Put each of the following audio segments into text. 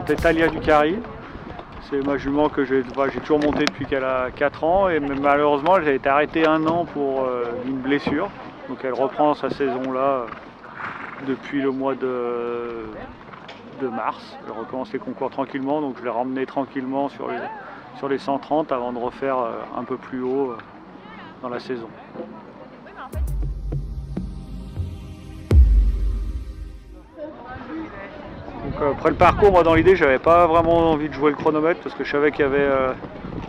monter Talia du Carry. C'est ma jument que j'ai toujours montée depuis qu'elle a 4 ans et malheureusement elle a été arrêtée 1 an pour une blessure. Donc elle reprend sa saison là depuis le mois de mars. Elle recommence les concours tranquillement, donc je l'ai ramenée tranquillement sur les 130 avant de refaire un peu plus haut dans la saison. Donc, après le parcours, moi dans l'idée, j'avais pas vraiment envie de jouer le chronomètre parce que je savais qu'il y avait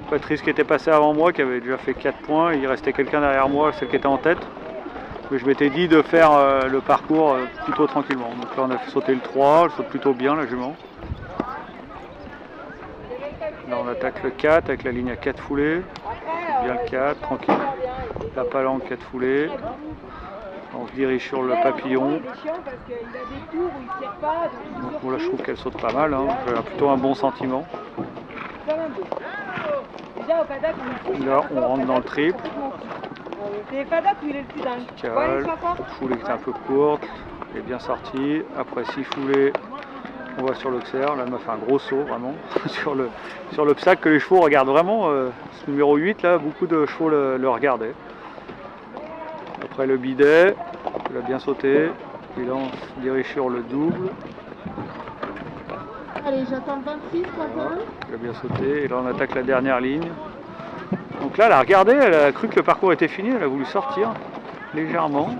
Patrice qui était passé avant moi, qui avait déjà fait 4 points, il restait quelqu'un derrière moi, celle qui était en tête. Mais je m'étais dit de faire le parcours plutôt tranquillement. Donc là on a fait sauter le 3, elle saute plutôt bien la jument. Là on attaque le 4 avec la ligne à 4 foulées. Bien le 4, tranquille. La palanque 4 foulées. On se dirige sur le papillon. Donc bon, là je trouve qu'elle saute pas mal, hein. J'ai plutôt un bon sentiment. Là on rentre dans le triple. Cale, foulée qui est un peu courte, elle est bien sortie. Après 6 foulées, on va sur l'Auxerre. Là elle m'a fait un gros saut vraiment sur l'obstacle que les chevaux regardent vraiment. Ce numéro 8 là, beaucoup de chevaux le regardaient. Après le bidet, il a bien sauté. Et là on se dirige sur le double. Allez, j'attends 26, voilà, il a bien sauté. Et là on attaque la dernière ligne. Donc là elle a regardé, elle a cru que le parcours était fini, elle a voulu sortir légèrement.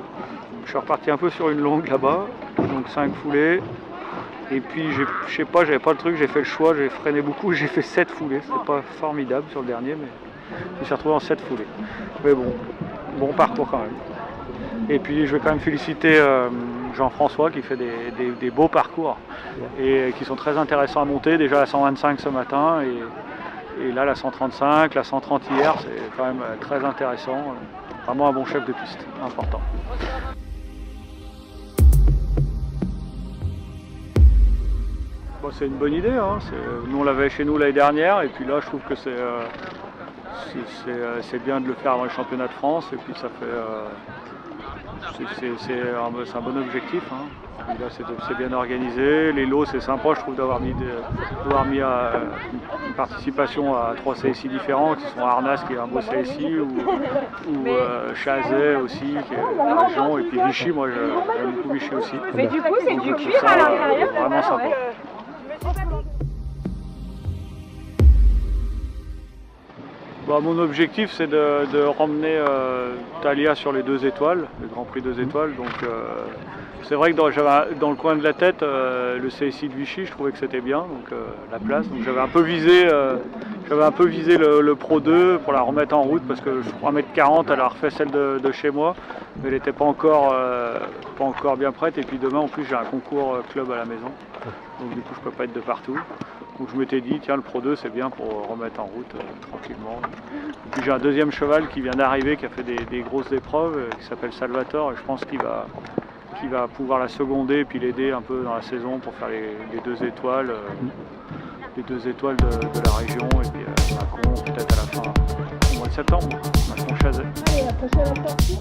Je suis reparti un peu sur une longue là-bas, donc 5 foulées. Et puis je sais pas, j'avais pas le truc, j'ai fait le choix, j'ai freiné beaucoup, j'ai fait 7 foulées. C'était pas formidable sur le dernier, mais je me suis retrouvé en 7 foulées. Mais bon parcours quand même. Et puis je vais quand même féliciter Jean-François qui fait des beaux parcours et qui sont très intéressants à monter. Déjà la 125 ce matin et là la 135, la 130 hier, c'est quand même très intéressant. Vraiment un bon chef de piste, important. Bon, c'est une bonne idée, hein. Nous on l'avait chez nous l'année dernière et puis là je trouve que c'est bien de le faire avant le championnat de France et puis ça fait... c'est un bon objectif, hein. Là c'est bien organisé, les lots c'est sympa je trouve d'avoir mis une participation à 3 CSI différents qui sont Arnas qui est un beau CSI ou Chazet aussi qui est la région et puis Vichy, moi j'aime beaucoup Vichy aussi. Mais du coup c'est du cuir à l'intérieur, vraiment sympa. Bah, mon objectif c'est de ramener Talia sur les 2 étoiles, le Grand Prix 2 étoiles. Donc c'est vrai que dans le coin de la tête le CSI de Vichy, je trouvais que c'était bien, donc la place. Donc j'avais un peu visé le Pro 2 pour la remettre en route parce que 3,40 m elle a refait celle de chez moi, mais elle n'était pas encore bien prête. Et puis demain en plus j'ai un concours club à la maison, donc du coup je peux pas être de partout. Donc je m'étais dit tiens le Pro 2 c'est bien pour remettre en route tranquillement. Et puis j'ai un deuxième cheval qui vient d'arriver qui a fait des grosses épreuves qui s'appelle Salvatore et je pense qu'il va pouvoir la seconder et puis l'aider un peu dans la saison pour faire les 2 étoiles. Les 2 étoiles de la région et puis Macon peut-être à la fin au mois de septembre, Macon Chazet. Allez, la prochaine sortie.